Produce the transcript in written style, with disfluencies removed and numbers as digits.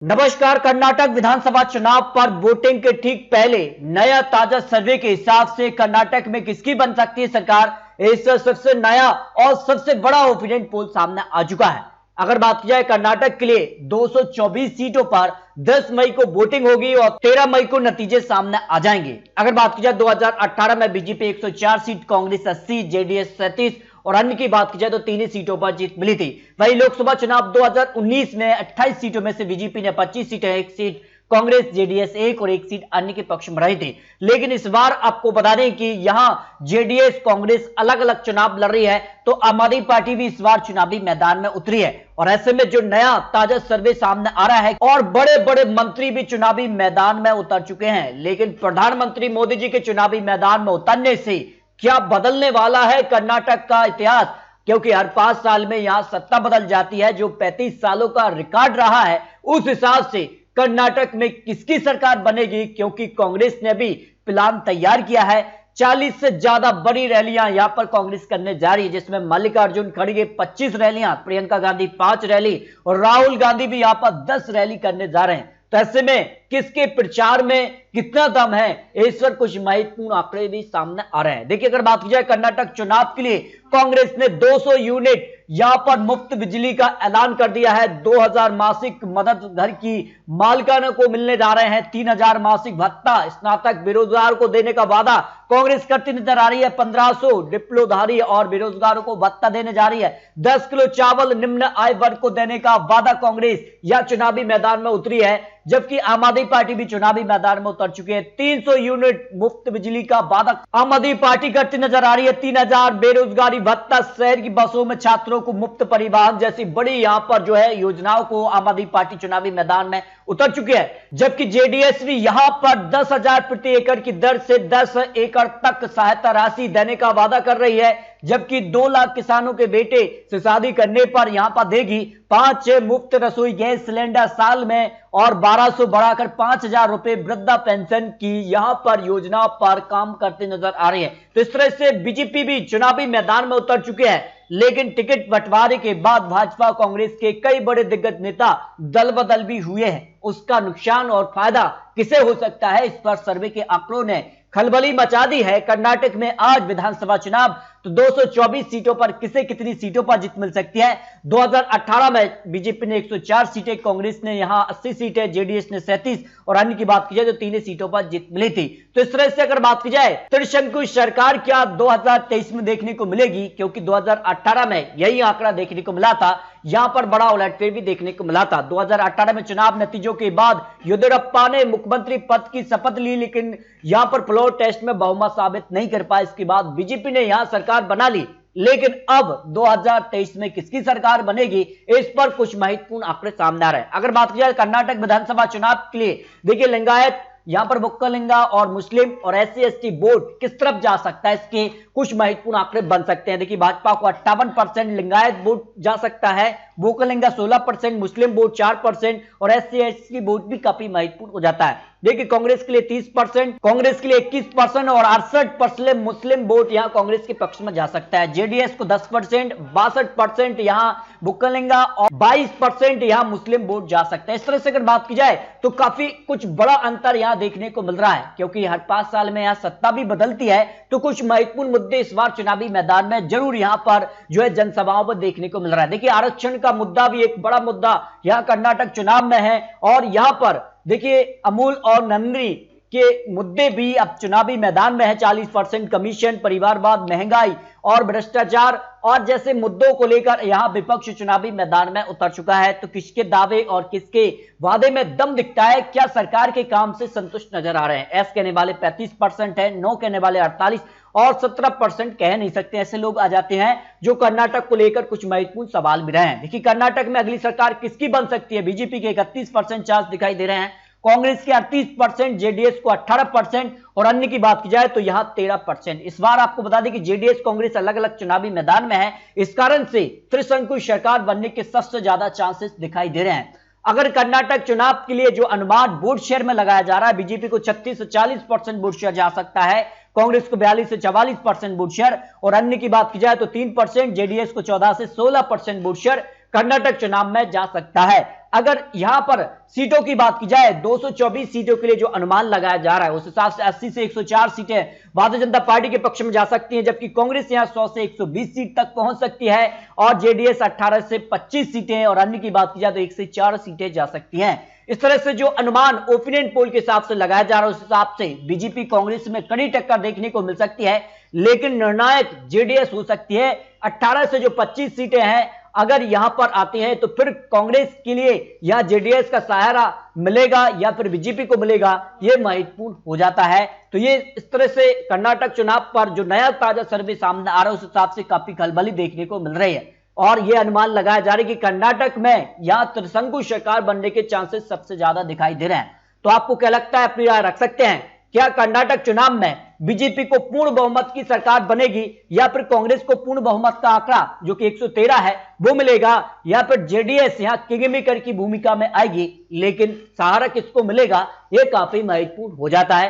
नमस्कार। कर्नाटक विधानसभा चुनाव पर वोटिंग के ठीक पहले नया ताजा सर्वे के हिसाब से कर्नाटक में किसकी बन सकती है सरकार, इस सबसे नया और सबसे बड़ा ओपिनियन पोल सामने आ चुका है। अगर बात की जाए कर्नाटक के लिए 224 सीटों पर 10 मई को वोटिंग होगी और 13 मई को नतीजे सामने आ जाएंगे। अगर बात की जाए 2018 में बीजेपी 104 सीट, कांग्रेस 80, जेडीएस 37 और अन्य की बात की जाए तो 3 ही सीटों पर जीत मिली थी। वहीं लोकसभा चुनाव 2019 में 28 सीटों में से बीजेपी ने 25 सीटें, एक सीट कांग्रेस, जेडीएस 1 और एक सीट अन्य के पक्ष में रही थी। लेकिन इस बार आपको बता दें कि यहां जेडीएस कांग्रेस अलग अलग चुनाव लड़ रही है, तो आम आदमी पार्टी भी इस बार चुनावी मैदान में उतरी है। और ऐसे में जो नया ताजा सर्वे सामने आ रहा है और बड़े बड़े मंत्री भी चुनावी मैदान में उतर चुके हैं, लेकिन प्रधानमंत्री मोदी जी के चुनावी मैदान में उतरने से क्या बदलने वाला है कर्नाटक का इतिहास? क्योंकि हर 5 साल में यहां सत्ता बदल जाती है। जो 35 सालों का रिकॉर्ड रहा है उस हिसाब से कर्नाटक में किसकी सरकार बनेगी, क्योंकि कांग्रेस ने भी प्लान तैयार किया है। 40 से ज्यादा बड़ी रैलियां यहां पर कांग्रेस करने जा रही है, जिसमें मल्लिकार्जुन खड़गे 25 रैलियां, प्रियंका गांधी 5 रैली और राहुल गांधी भी यहां पर 10 रैली करने जा रहे हैं। तो ऐसे में किसके प्रचार में कितना दम है, इस पर कुछ महत्वपूर्ण आंकड़े भी सामने आ रहे हैं। देखिए, अगर बात की जाए कर्नाटक चुनाव के लिए कांग्रेस ने 200 यूनिट यहां पर मुफ्त बिजली का ऐलान कर दिया है। 2000 मासिक मदद घर की मालिकाना को मिलने जा रहे हैं। 3000 मासिक भत्ता स्नातक बेरोजगार को देने का वादा कांग्रेस करती नजर आ रही है। 1500 डिप्लोधारी और बेरोजगारों को भत्ता देने जा रही है। 10 किलो चावल निम्न आय वर्ग को देने का वादा कांग्रेस या चुनावी मैदान में उतरी है, जबकि आम आदमी पार्टी भी चुनावी मैदान में उतर चुकी है। 300 यूनिट मुफ्त बिजली का वादा आम आदमी पार्टी करती नजर आ रही है। 3000 बेरोजगारी भत्ता, शहर की बसों में छात्रों को मुफ्त परिवहन जैसी बड़ी यहां पर जो है योजनाओं को आम आदमी पार्टी चुनावी मैदान में उतर चुकी है। जबकि जेडीएस भी यहां पर 10,000 प्रति एकड़ की दर से 10 एकड़ तक सहायता राशि देने का वादा कर रही है, जबकि 2 लाख किसानों के बेटे से शादी करने पर यहां पर देगी 5 मुफ्त रसोई गैस सिलेंडर साल में और 1200 बढ़ाकर 5,000 रुपए वृद्धा पेंशन की यहां पर योजना पर काम करते नजर आ रही है। तो इस तरह से बीजेपी भी चुनावी मैदान में उतर चुके हैं। लेकिन टिकट बंटवारे के बाद भाजपा कांग्रेस के कई बड़े दिग्गज नेता दल बदल भी हुए हैं। उसका नुकसान और फायदा किसे हो सकता है, इस पर सर्वे के आंकड़ों ने खलबली मचा दी है। कर्नाटक में आज विधानसभा चुनाव, तो 224 सीटों पर किसे कितनी सीटों पर जीत मिल सकती है? 2018 में बीजेपी ने 104 सीटें, कांग्रेस ने यहां 80 सीटें, जेडीएस ने 37 और अन्य की बात की जाए तो 3 सीटों पर जीत मिली थी। तो इस तरह से अगर बात की जाए त्रिशंकु सरकार क्या 2023 में देखने को मिलेगी, क्योंकि 2018 में यही आंकड़ा देखने को मिला था। यहां पर बड़ा उलटफेर भी देखने को मिला था। 2018 में चुनाव नतीजों के बाद येदियुरप्पा ने मुख्यमंत्री पद की शपथ ली, लेकिन यहां पर फ्लोर टेस्ट में बहुमत साबित नहीं कर पाए। इसके बाद बीजेपी ने यहां सरकार बना ली। लेकिन अब 2023 में किसकी सरकार बनेगी, इस पर कुछ महत्वपूर्ण आंकड़े सामने आ रहे हैं। अगर बात की जाए कर्नाटक विधानसभा चुनाव के लिए, देखिए लिंगायत यहां पर वोक्कलिंगा और मुस्लिम और एससी एसटी वोट किस तरफ जा सकता है, इसके कुछ महत्वपूर्ण आंकड़े बन सकते हैं। देखिए, भाजपा को 58% लिंगायत वोट जा सकता है, वोक्कलिंगा 16%, मुस्लिम वोट 4% और एससी एसटी वोट भी काफी महत्वपूर्ण हो जाता है। देखिए, कांग्रेस के लिए 30%, कांग्रेस के लिए 21% और 68% मुस्लिम वोट यहां कांग्रेस के पक्ष में जा सकता है। जेडीएस को 10%, 62% यहां वोक्कलिंगा और 22% यहां मुस्लिम वोट जा सकता है। इस तरह से अगर बात की जाए तो काफी कुछ बड़ा अंतर यहां देखने को मिल रहा है, क्योंकि हर 5 साल में यहां सत्ता भी बदलती है, तो कुछ महत्वपूर्ण मुद्दे इस बार चुनावी मैदान में जरूर यहां पर जो है जनसभाओं पर देखने को मिल रहा है। देखिए, आरक्षण का मुद्दा भी एक बड़ा मुद्दा यहां कर्नाटक चुनाव में है और यहां पर देखिए अमूल और नंदनी के मुद्दे भी अब चुनावी मैदान में है। 40% कमीशन, परिवारवाद, महंगाई और भ्रष्टाचार और जैसे मुद्दों को लेकर यहां विपक्ष चुनावी मैदान में उतर चुका है। तो किसके दावे और किसके वादे में दम दिखता है, क्या सरकार के काम से संतुष्ट नजर आ रहे हैं? एस कहने वाले 35% है, नो कहने वाले 48 और 17% कह नहीं सकते। ऐसे लोग आ जाते हैं जो कर्नाटक को लेकर कुछ महत्वपूर्ण सवाल भी रहे हैं। देखिए, कर्नाटक में अगली सरकार किसकी बन सकती है? बीजेपी के 31% चांस दिखाई दे रहे हैं, कांग्रेस के 38%, जेडीएस को 18% और अन्य की बात की जाए तो यहां 13%। इस बार आपको बता दें कि जेडीएस कांग्रेस अलग अलग चुनावी मैदान में है, इस कारण से त्रिशंकु सरकार बनने के सबसे ज्यादा चांसेस दिखाई दे रहे हैं। अगर कर्नाटक चुनाव के लिए जो अनुमान वोट शेयर में लगाया जा रहा है, बीजेपी को 36 से 40% वोट शेयर जा सकता है, कांग्रेस को 42 से 44% वोट शेयर और अन्य की बात की जाए तो 3%, जेडीएस को 14 से 16% वोट शेयर कर्नाटक चुनाव में जा सकता है। अगर यहां पर सीटों की बात की जाए, 224 सीटों के लिए जो अनुमान लगाया जा रहा है उस हिसाब से 80 से 104 सीटें भारतीय जनता पार्टी के पक्ष में जा सकती हैं, जबकि कांग्रेस यहां 100 से 120 सीट तक पहुंच सकती है और जेडीएस 18 से 25 सीटें और अन्य की बात की जाए तो 1 से 4 सीटें जा सकती हैं। इस तरह से जो अनुमान ओपिनियन पोल के हिसाब से लगाया जा रहा है उस हिसाब से बीजेपी कांग्रेस में कड़ी टक्कर देखने को मिल सकती है, लेकिन निर्णायक जेडीएस हो सकती है। 18 से जो 25 सीटें हैं अगर यहां पर आती हैं तो फिर कांग्रेस के लिए या जेडीएस का सहारा मिलेगा या फिर बीजेपी को मिलेगा, यह महत्वपूर्ण हो जाता है। तो ये इस तरह से कर्नाटक चुनाव पर जो नया ताजा सर्वे सामने आ रहा है उस हिसाब से काफी खलबली देखने को मिल रही है और यह अनुमान लगाया जा रहा है कि कर्नाटक में यहां त्रिशंकु सरकार बनने के चांसेस सबसे ज्यादा दिखाई दे रहे हैं। तो आपको क्या लगता है, अपनी राय रख सकते हैं। क्या कर्नाटक चुनाव में बीजेपी को पूर्ण बहुमत की सरकार बनेगी या फिर कांग्रेस को पूर्ण बहुमत का आंकड़ा जो कि 113 है वो मिलेगा, या फिर जेडीएस यहां किंग मेकर की भूमिका में आएगी, लेकिन सहारा किसको मिलेगा, यह काफी महत्वपूर्ण हो जाता है।